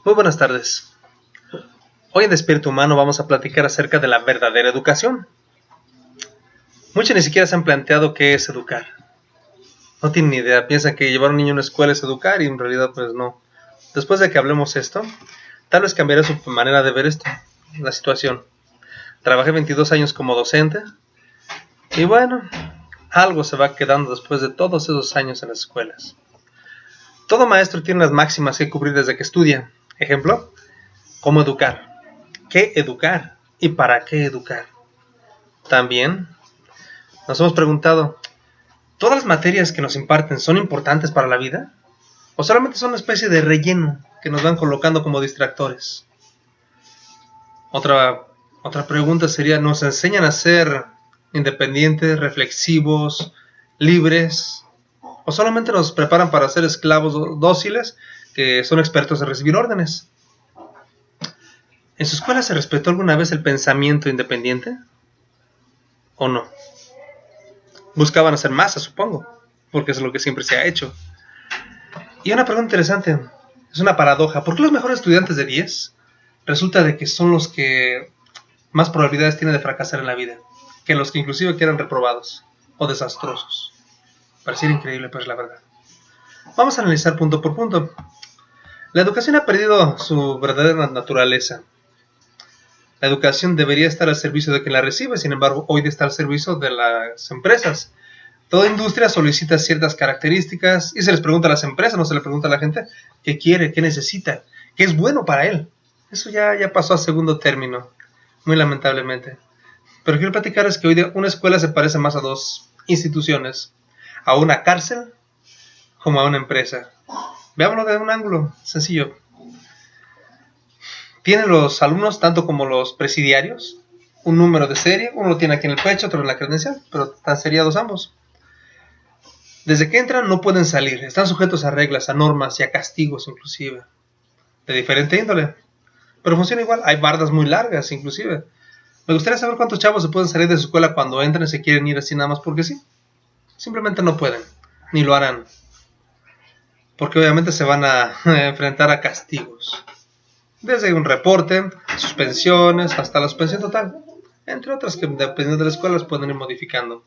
Muy buenas tardes. Hoy en Despierto Humano vamos a platicar acerca de la verdadera educación. Muchos ni siquiera se han planteado qué es educar. No tienen ni idea, piensan que llevar a un niño a una escuela es educar y en realidad pues no. Después de que hablemos esto, tal vez cambiará su manera de ver la situación. Trabajé 22 años como docente y bueno, algo se va quedando después de todos esos años en las escuelas. Todo maestro tiene unas máximas que cubrir desde que estudia. Ejemplo, ¿cómo educar? ¿Qué educar? ¿Y para qué educar? También nos hemos preguntado, ¿todas las materias que nos imparten son importantes para la vida? ¿O solamente son una especie de relleno que nos van colocando como distractores? Otra pregunta sería, ¿nos enseñan a ser independientes, reflexivos, libres? ¿O solamente nos preparan para ser esclavos dóciles que son expertos en recibir órdenes? ¿En su escuela se respetó alguna vez el pensamiento independiente? ¿O no? Buscaban hacer masa, supongo, porque es lo que siempre se ha hecho. Y una pregunta interesante, es una paradoja. ¿Por qué los mejores estudiantes de 10 resulta de que son los que más probabilidades tienen de fracasar en la vida que los que inclusive quedan reprobados o desastrosos? Pareciera increíble, pero es la verdad. Vamos a analizar punto por punto. La educación ha perdido su verdadera naturaleza. La educación debería estar al servicio de quien la recibe, sin embargo, hoy está al servicio de las empresas. Toda industria solicita ciertas características y se les pregunta a las empresas, no se le pregunta a la gente qué quiere, qué necesita, qué es bueno para él. Eso ya pasó a segundo término, muy lamentablemente. Pero quiero platicarles que hoy día una escuela se parece más a dos instituciones, a una cárcel como a una empresa. Veámoslo de un ángulo sencillo. Tienen los alumnos, tanto como los presidiarios, un número de serie, uno lo tiene aquí en el pecho, otro en la credencial, pero están seriados ambos. Desde que entran no pueden salir, están sujetos a reglas, a normas y a castigos inclusive, de diferente índole. Pero funciona igual, hay bardas muy largas inclusive. Me gustaría saber cuántos chavos se pueden salir de su escuela cuando entran y se quieren ir así nada más porque sí. Simplemente no pueden, ni lo harán. Porque obviamente se van a enfrentar a castigos. Desde un reporte, suspensiones, hasta la suspensión total. Entre otras que dependiendo de la escuela los pueden ir modificando.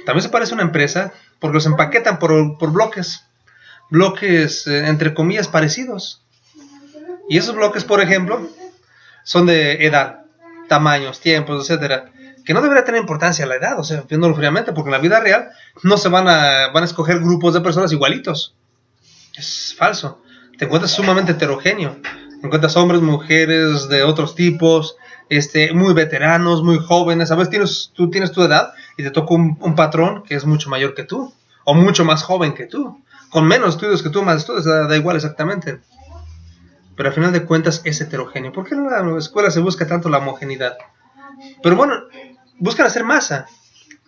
También se parece a una empresa porque los empaquetan por bloques. Bloques, entre comillas, parecidos. Y esos bloques, por ejemplo, son de edad, tamaños, tiempos, etcétera. Que no debería tener importancia la edad, o sea, viéndolo fríamente, porque en la vida real no se van a escoger grupos de personas igualitos. Es falso. Te encuentras sumamente heterogéneo. Encuentras hombres, mujeres de otros tipos, muy veteranos, muy jóvenes. A veces tú tienes tu edad y te toca un patrón que es mucho mayor que tú, o mucho más joven que tú, con menos estudios que tú, más estudios, da igual exactamente. Pero al final de cuentas es heterogéneo. ¿Por qué en la escuela se busca tanto la homogeneidad? Pero bueno, buscan hacer masa.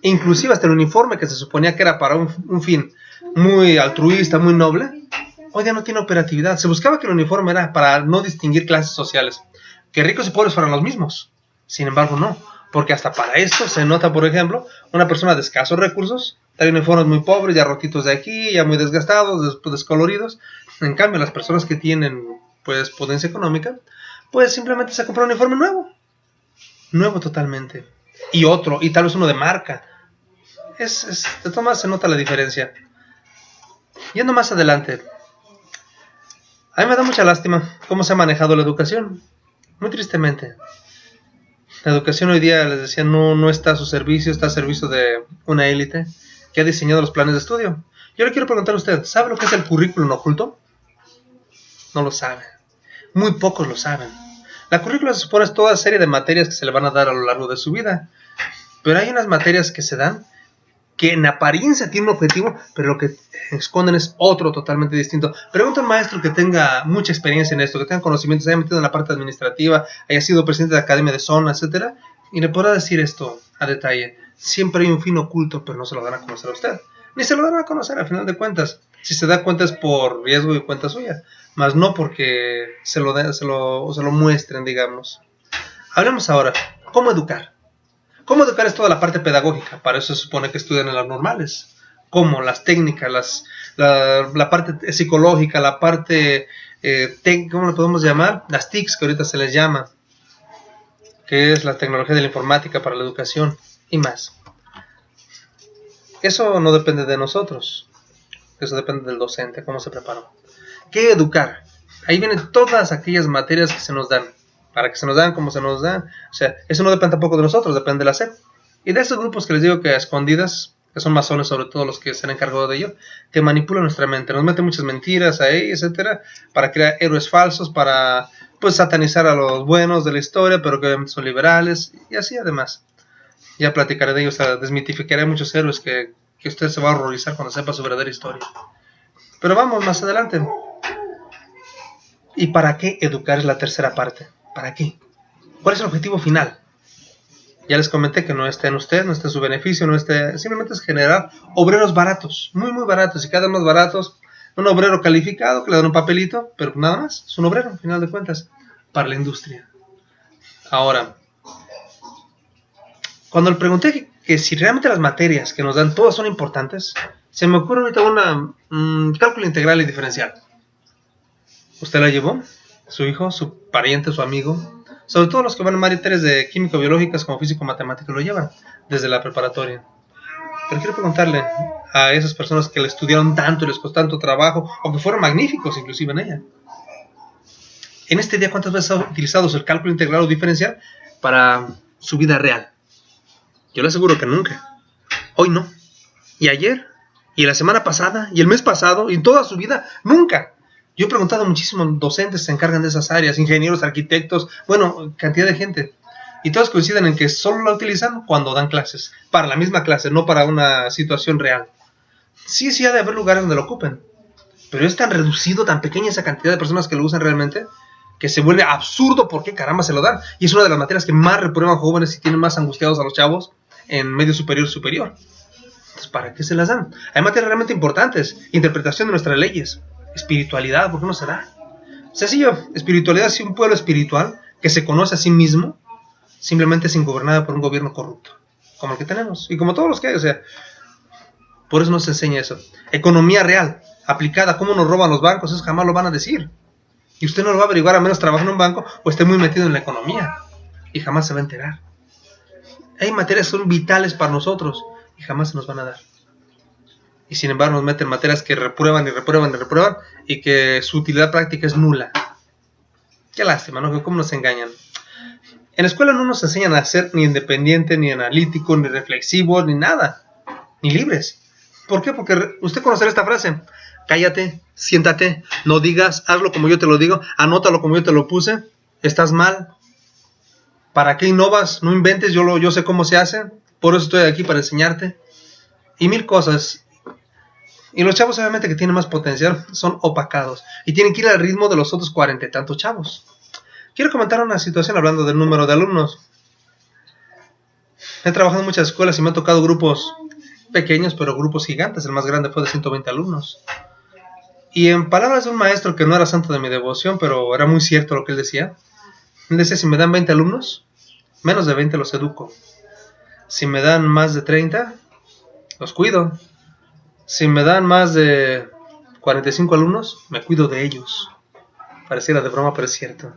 Inclusive hasta el uniforme que se suponía que era para un fin muy altruista, muy noble, hoy día no tiene operatividad. Se buscaba que el uniforme era para no distinguir clases sociales, que ricos y pobres fueran los mismos. Sin embargo, no, porque hasta para esto se nota, por ejemplo, una persona de escasos recursos, trae uniformes muy pobres, ya rotitos de aquí, ya muy desgastados, descoloridos. En cambio, las personas que tienen pues potencia económica, pues simplemente se compra un uniforme nuevo totalmente, y tal vez uno de marca. De todas maneras se nota la diferencia. Yendo más adelante, a mí me da mucha lástima cómo se ha manejado la educación. Muy tristemente. La educación hoy día, les decía, no está a su servicio, está a servicio de una élite que ha diseñado los planes de estudio. Yo le quiero preguntar a usted, ¿sabe lo que es el currículum oculto? No lo sabe. Muy pocos lo saben. La currícula se supone es toda serie de materias que se le van a dar a lo largo de su vida. Pero hay unas materias que se dan que en apariencia tienen un objetivo, pero lo que esconden es otro totalmente distinto. Pregunta a un maestro que tenga mucha experiencia en esto, que tenga conocimientos, haya metido en la parte administrativa, haya sido presidente de la academia de zona, etcétera, y le podrá decir esto a detalle. Siempre hay un fin oculto, pero no se lo dan a conocer a usted. Ni se lo dan a conocer, al final de cuentas. Si se da cuenta es por riesgo y cuenta suya, más no porque se lo muestren, digamos. Hablemos ahora, ¿cómo educar? ¿Cómo educar es toda la parte pedagógica? Para eso se supone que estudian en las normales. cómo, las técnicas, la parte psicológica, la parte, ¿cómo le podemos llamar? Las TICs, que ahorita se les llama, que es la tecnología de la informática para la educación y más. Eso no depende de nosotros, eso depende del docente, cómo se preparó. ¿Qué educar? Ahí vienen todas aquellas materias que se nos dan, para que se nos dan, cómo se nos dan. O sea, eso no depende tampoco de nosotros, depende de la SEP. Y de estos grupos que les digo que a escondidas, que son masones, sobre todo los que se han encargado de ello, que manipulan nuestra mente, nos meten muchas mentiras ahí, etcétera, para crear héroes falsos, para pues satanizar a los buenos de la historia, pero que obviamente son liberales, y así además. Ya platicaré de ellos, o sea, desmitificaré muchos héroes que usted se va a horrorizar cuando sepa su verdadera historia. Pero vamos más adelante. ¿Y para qué educar es la tercera parte? ¿Para qué? ¿Cuál es el objetivo final? Ya les comenté que no está en usted, no está en su beneficio, no está, simplemente es generar obreros baratos, muy muy baratos, y cada vez más baratos. Un obrero calificado que le dan un papelito, pero nada más, es un obrero, al final de cuentas, para la industria. Ahora, cuando le pregunté que si realmente las materias que nos dan todas son importantes, se me ocurre ahorita cálculo integral y diferencial. ¿Usted la llevó? ¿Su hijo, su pariente, su amigo? Sobre todo los que van en materias de químico-biológicas como físico-matemáticas lo llevan desde la preparatoria. Pero quiero preguntarle a esas personas que le estudiaron tanto y les costó tanto trabajo, o que fueron magníficos inclusive en ella. En este día, ¿cuántas veces ha utilizado el cálculo integral o diferencial para su vida real? Yo le aseguro que nunca. Hoy no. Y ayer, y la semana pasada, y el mes pasado, y en toda su vida, nunca. Yo he preguntado a muchísimos docentes que se encargan de esas áreas, ingenieros, arquitectos, bueno, cantidad de gente. Y todos coinciden en que solo la utilizan cuando dan clases. Para la misma clase, no para una situación real. Sí ha de haber lugares donde lo ocupen. Pero es tan reducido, tan pequeña esa cantidad de personas que lo usan realmente, que se vuelve absurdo por qué caramba se lo dan. Y es una de las materias que más reprueban jóvenes y tienen más angustiados a los chavos en medio superior. Entonces, ¿para qué se las dan? Hay materias realmente importantes. Interpretación de nuestras leyes. Espiritualidad, ¿por qué no se da? Sencillo, espiritualidad es un pueblo espiritual que se conoce a sí mismo, simplemente es ingobernada por un gobierno corrupto, como el que tenemos, y como todos los que hay, o sea, por eso nos enseña eso. Economía real, aplicada, cómo nos roban los bancos, eso jamás lo van a decir. Y usted no lo va a averiguar a menos trabaje en un banco o esté muy metido en la economía, y jamás se va a enterar. Hay materias que son vitales para nosotros, y jamás se nos van a dar. Y sin embargo nos meten materias que reprueban y que su utilidad práctica es nula. Qué lástima, ¿no? ¿Cómo nos engañan? En la escuela no nos enseñan a ser ni independiente, ni analítico, ni reflexivo, ni nada. Ni libres. ¿Por qué? Porque usted conocerá esta frase. Cállate, siéntate, no digas, hazlo como yo te lo digo, anótalo como yo te lo puse, estás mal. ¿Para qué innovas? No inventes, yo sé cómo se hace, por eso estoy aquí para enseñarte. Y mil cosas. Y los chavos obviamente que tienen más potencial son opacados y tienen que ir al ritmo de los otros 40 y tantos chavos. Quiero comentar una situación hablando del número de alumnos. He trabajado en muchas escuelas y me han tocado grupos pequeños, pero grupos gigantes. El más grande fue de 120 alumnos. Y en palabras de un maestro que no era santo de mi devoción, pero era muy cierto lo que él decía, si me dan 20 alumnos, menos de 20 los educo. Si me dan más de 30, los cuido. Si me dan más de 45 alumnos, me cuido de ellos. Pareciera de broma, pero es cierto.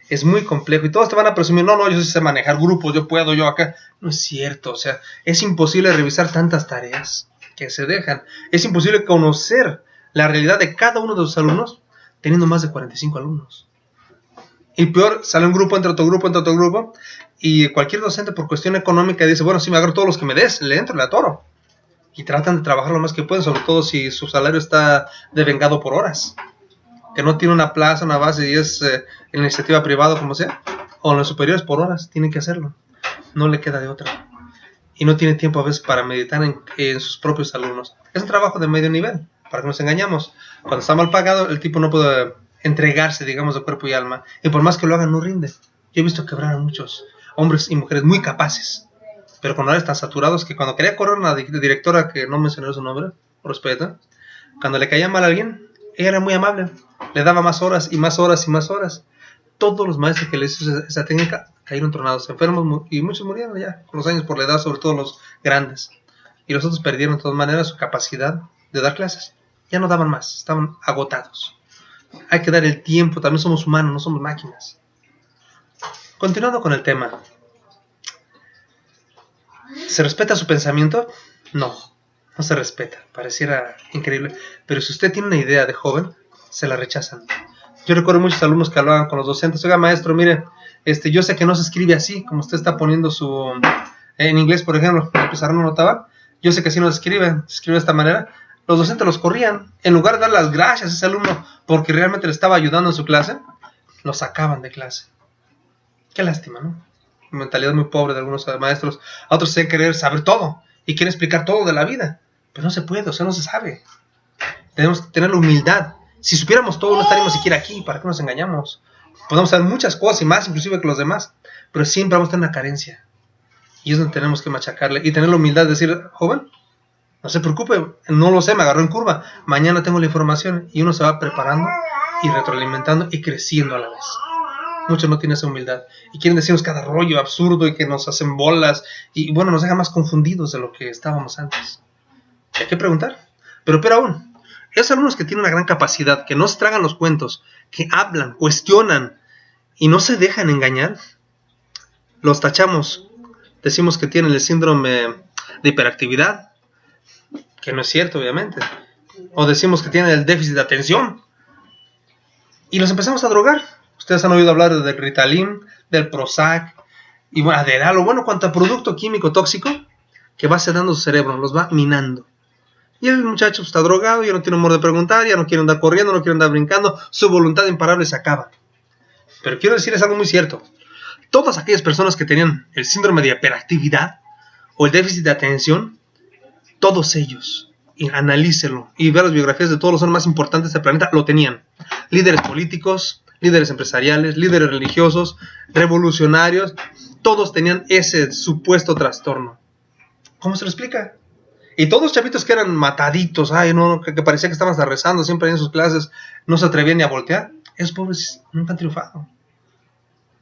Es muy complejo y todos te van a presumir, no, yo sí sé manejar grupos, yo puedo, yo acá. No es cierto, o sea, es imposible revisar tantas tareas que se dejan. Es imposible conocer la realidad de cada uno de los alumnos teniendo más de 45 alumnos. Y peor, sale un grupo, entra otro grupo, y cualquier docente por cuestión económica dice, bueno, si me agarro todos los que me des, le entro, le atoro. Y tratan de trabajar lo más que pueden, sobre todo si su salario está devengado por horas. Que no tiene una plaza, una base y es en la iniciativa privada, como sea. O en los superiores por horas, tienen que hacerlo. No le queda de otra. Y no tiene tiempo a veces para meditar en sus propios alumnos. Es un trabajo de medio nivel, para que nos engañamos. Cuando está mal pagado, el tipo no puede entregarse, digamos, de cuerpo y alma. Y por más que lo hagan, no rinde. Yo he visto quebrar a muchos hombres y mujeres muy capaces. Pero con horarios tan saturados que cuando quería correr a una directora que no mencioné su nombre, por respeto, cuando le caía mal a alguien, ella era muy amable, le daba más horas y más horas y más horas. Todos los maestros que le hicieron esa técnica cayeron tronados, enfermos y muchos murieron ya con los años por la edad, sobre todo los grandes. y los otros perdieron de todas maneras su capacidad de dar clases. Ya no daban más, estaban agotados. Hay que dar el tiempo, también somos humanos, no somos máquinas. Continuando con el tema. ¿Se respeta su pensamiento? No, no se respeta. Pareciera increíble. Pero si usted tiene una idea de joven, se la rechazan. Yo recuerdo muchos alumnos que hablaban con los docentes. Oiga, maestro, mire, yo sé que no se escribe así, como usted está poniendo su... en inglés, por ejemplo, el pizarrón no notaba. Yo sé que así no se escribe de esta manera. Los docentes los corrían. En lugar de dar las gracias a ese alumno porque realmente le estaba ayudando en su clase, lo sacaban de clase. Qué lástima, ¿no? Mentalidad muy pobre de algunos maestros. A otros se querer saber todo y quieren explicar todo de la vida. Pero no se puede, o sea, no se sabe. Tenemos que tener la humildad. Si supiéramos todo, no estaríamos siquiera aquí. ¿Para qué nos engañamos? Podemos saber muchas cosas y más inclusive que los demás, pero siempre vamos a tener una carencia. Y es donde tenemos que machacarle y tener la humildad de decir, joven, no se preocupe, no lo sé, me agarró en curva. Mañana tengo la información y uno se va preparando y retroalimentando y creciendo a la vez. Muchos no tienen esa humildad y quieren decirnos cada rollo absurdo y que nos hacen bolas y bueno, nos deja más confundidos de lo que estábamos antes. Hay que preguntar. Pero aún, esos alumnos que tienen una gran capacidad, que no se tragan los cuentos, que hablan, cuestionan y no se dejan engañar, los tachamos. Decimos que tienen el síndrome de hiperactividad, que no es cierto, obviamente. O decimos que tienen el déficit de atención. Y los empezamos a drogar. Ustedes han oído hablar del Ritalin, del Prozac, y bueno, Adderall, o bueno, cuanto producto químico tóxico que va sedando su cerebro, los va minando. Y el muchacho está drogado, ya no tiene humor de preguntar, ya no quiere andar corriendo, no quiere andar brincando, su voluntad imparable se acaba. Pero quiero decirles algo muy cierto. Todas aquellas personas que tenían el síndrome de hiperactividad o el déficit de atención, todos ellos, y analícelo y vean las biografías de todos los hombres más importantes del planeta, lo tenían. Líderes políticos, líderes empresariales, líderes religiosos, revolucionarios, todos tenían ese supuesto trastorno. ¿Cómo se lo explica? Y todos chavitos que eran mataditos, que parecía que estaban hasta rezando siempre en sus clases, no se atrevían ni a voltear, esos pobres nunca han triunfado.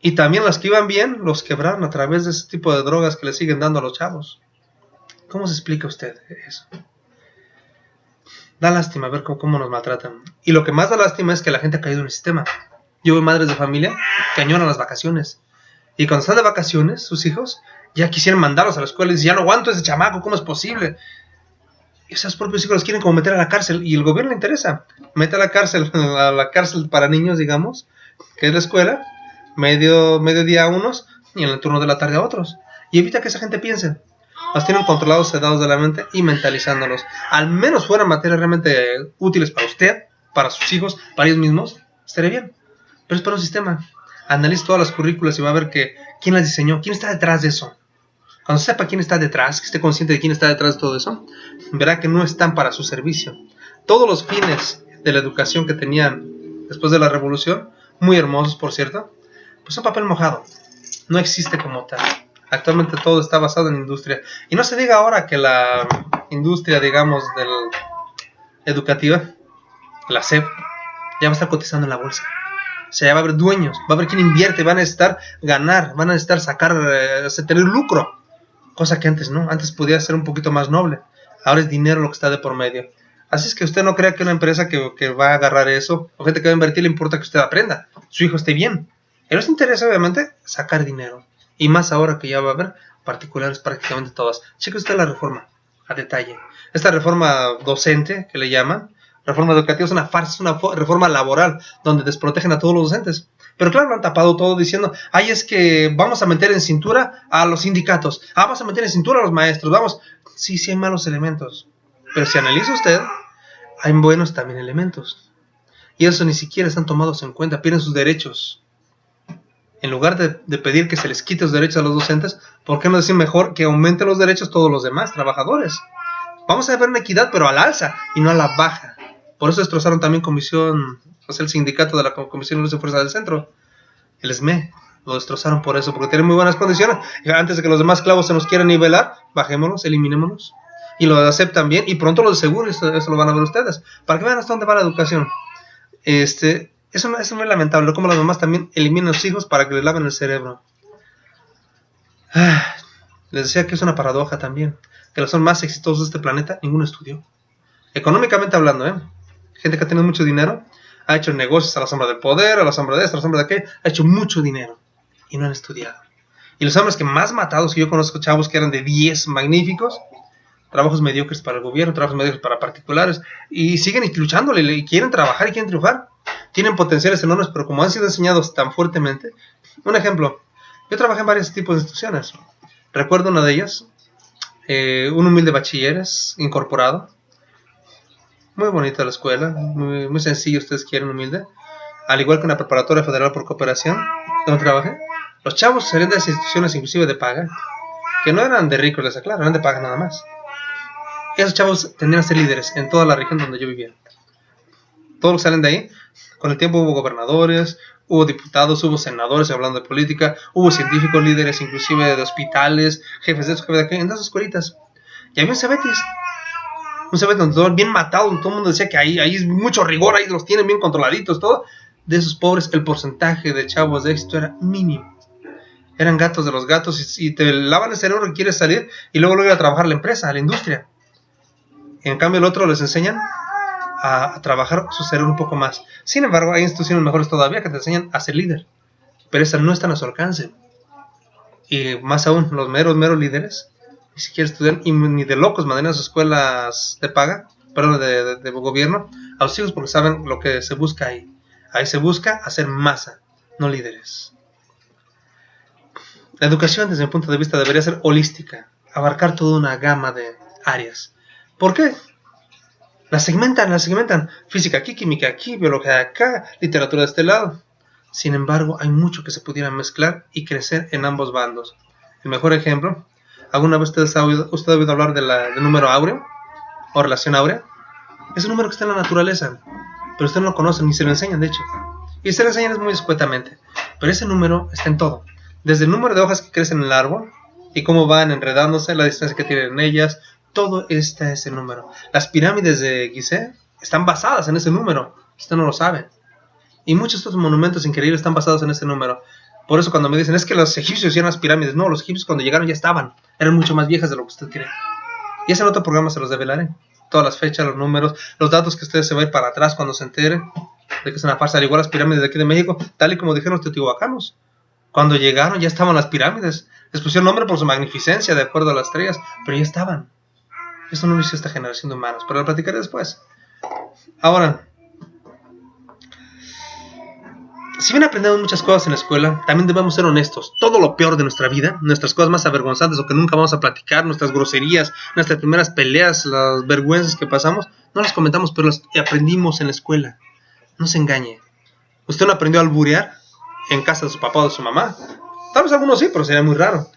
Y también los que iban bien, los quebraron a través de ese tipo de drogas que le siguen dando a los chavos. ¿Cómo se explica usted eso? Da lástima ver cómo nos maltratan. Y lo que más da lástima es que la gente ha caído en el sistema. Yo veo madres de familia que añoran las vacaciones. Y cuando están de vacaciones, sus hijos ya quisieran mandarlos a la escuela y dicen, ya no aguanto a ese chamaco, ¿cómo es posible? Y esos propios hijos los quieren como meter a la cárcel. Y el gobierno le interesa. Mete a la cárcel para niños, digamos, que es la escuela, mediodía a unos y en el turno de la tarde a otros. Y evita que esa gente piense. Los tienen controlados, sedados de la mente y mentalizándolos. Al menos fueran materias realmente útiles para usted, para sus hijos, para ellos mismos, estaría bien. Pero es para un sistema. Analice todas las currículas y va a ver que quién las diseñó, quién está detrás de eso. Cuando sepa quién está detrás, que esté consciente de quién está detrás de todo eso, verá que no están para su servicio. Todos los fines de la educación que tenían después de la revolución, muy hermosos por cierto, pues son papel mojado. No existe como tal. Actualmente todo está basado en industria. Y no se diga ahora que la industria, digamos, educativa, la SEP, ya va a estar cotizando en la bolsa. O sea, ya va a haber dueños, va a haber quien invierte, van a necesitar ganar, van a necesitar tener lucro. Cosa que antes no, antes podía ser un poquito más noble. Ahora es dinero lo que está de por medio. Así es que usted no crea que una empresa que va a agarrar eso, o gente que va a invertir, le importa que usted aprenda, su hijo esté bien. A ellos les interesa, obviamente, sacar dinero. Y más ahora que ya va a haber particulares prácticamente todas. Cheque usted la reforma a detalle. Esta reforma docente, que le llaman, reforma educativa, es una farsa, es una reforma laboral, donde desprotegen a todos los docentes. Pero claro, lo han tapado todo diciendo, es que vamos a meter en cintura a los sindicatos, vamos a meter en cintura a los maestros, vamos. Sí, hay malos elementos. Pero si analiza usted, hay buenos también elementos. Y eso ni siquiera están tomados en cuenta, pierden sus derechos. En lugar de pedir que se les quite los derechos a los docentes, ¿por qué no decir mejor que aumenten los derechos todos los demás trabajadores? Vamos a ver una equidad, pero al alza y no a la baja. Por eso destrozaron también el sindicato de la Comisión de Luz y Fuerza del Centro, el SME. Lo destrozaron por eso, porque tienen muy buenas condiciones. Y antes de que los demás clavos se nos quieran nivelar, bajémonos, eliminémonos. Y lo aceptan bien, y pronto los de seguro, eso lo van a ver ustedes. Para que vean hasta dónde va la educación. Eso es muy lamentable, como las mamás también eliminan a sus hijos para que les laven el cerebro. Les decía que es una paradoja también, que los son más exitosos de este planeta, ninguno estudió. Económicamente hablando, gente que ha tenido mucho dinero, ha hecho negocios a la sombra del poder, a la sombra de esto, a la sombra de aquello, ha hecho mucho dinero y no han estudiado. Y los hombres que más matados, que yo conozco chavos que eran de 10 magníficos, trabajos mediocres para el gobierno, trabajos mediocres para particulares, y siguen luchándole, y quieren trabajar y quieren triunfar. Tienen potenciales enormes, pero como han sido enseñados tan fuertemente. Un ejemplo, yo trabajé en varios tipos de instituciones. Recuerdo una de ellas, un humilde bachilleres incorporado. Muy bonita la escuela, muy sencillo, ustedes quieren, humilde. Al igual que una preparatoria federal por cooperación, donde trabajé. Los chavos salían de esas instituciones inclusive de paga, que no eran de ricos, les aclaro, eran de paga nada más. Esos chavos tendrían a ser líderes en toda la región donde yo vivía. Todos los que salen de ahí, con el tiempo hubo gobernadores, hubo diputados, hubo senadores hablando de política, hubo científicos líderes inclusive de hospitales, jefes de eso, jefes de aquello, en esas escuelitas. Y había un Cebetis donde todo bien matado, todo el mundo decía que ahí es mucho rigor, ahí los tienen bien controladitos, todo. De esos pobres, el porcentaje de chavos de éxito era mínimo. Eran gatos de los gatos y te lavan el cerebro que quieres salir y luego ir a trabajar a la empresa, a la industria. En cambio el otro les enseñan a trabajar su cerebro un poco más. Sin embargo, hay instituciones mejores todavía que te enseñan a ser líder, pero esas no están a su alcance. Y más aún, los meros líderes ni siquiera estudian y ni de locos mandan a sus escuelas de paga, perdón, de gobierno, a los hijos porque saben lo que se busca ahí. Ahí se busca hacer masa, no líderes. La educación, desde mi punto de vista, debería ser holística, abarcar toda una gama de áreas. ¿Por qué? La segmentan. Física aquí, química aquí, biología acá, literatura de este lado. Sin embargo, hay mucho que se pudiera mezclar y crecer en ambos bandos. El mejor ejemplo, ¿alguna vez usted ha oído hablar del número áureo o relación áurea? Es un número que está en la naturaleza, pero usted no lo conoce ni se lo enseñan, de hecho. Y se lo enseñan es muy escuetamente. Pero ese número está en todo. Desde el número de hojas que crecen en el árbol y cómo van enredándose, la distancia que tienen en ellas, todo está en ese número. Las pirámides de Gizeh están basadas en ese número. Usted no lo sabe. Y muchos otros monumentos increíbles están basados en ese número. Por eso cuando me dicen, es que los egipcios hicieron las pirámides. No, los egipcios cuando llegaron ya estaban. Eran mucho más viejas de lo que usted cree. Y ese en otro programa se los develaré. Todas las fechas, los números, los datos que ustedes se van a ir para atrás cuando se enteren de que es una farsa. Al igual las pirámides de aquí de México, tal y como dijeron los teotihuacanos. Cuando llegaron ya estaban las pirámides. Les pusieron nombre por su magnificencia, de acuerdo a las estrellas, pero ya estaban. Eso no lo hizo esta generación de humanos, pero lo platicaré después. Ahora, si bien aprendemos muchas cosas en la escuela, también debemos ser honestos. Todo lo peor de nuestra vida, nuestras cosas más avergonzantes o que nunca vamos a platicar, nuestras groserías, nuestras primeras peleas, las vergüenzas que pasamos, no las comentamos, pero las aprendimos en la escuela. No se engañe. ¿Usted no aprendió a alburear en casa de su papá o de su mamá? Tal vez algunos sí, pero sería muy raro.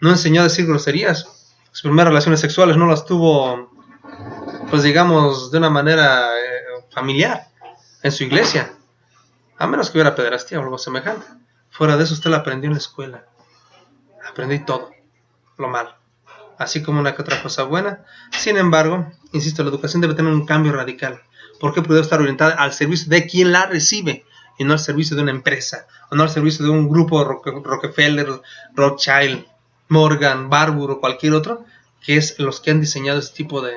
No enseñó a decir groserías. Sus primeras relaciones sexuales no las tuvo, pues digamos, de una manera familiar, en su iglesia. A menos que hubiera pederastía o algo semejante. Fuera de eso usted la aprendió en la escuela. Aprendí todo, lo malo, así como una que otra cosa buena. Sin embargo, insisto, la educación debe tener un cambio radical, porque puede estar orientada al servicio de quien la recibe, y no al servicio de una empresa, o no al servicio de un grupo Rockefeller, Rothschild, Morgan, Barbour o cualquier otro, que es los que han diseñado este tipo de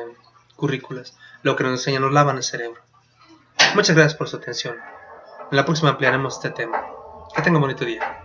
currículas. Lo que nos enseñan nos lavan el cerebro. Muchas gracias por su atención. En la próxima ampliaremos este tema. Que tenga un bonito día.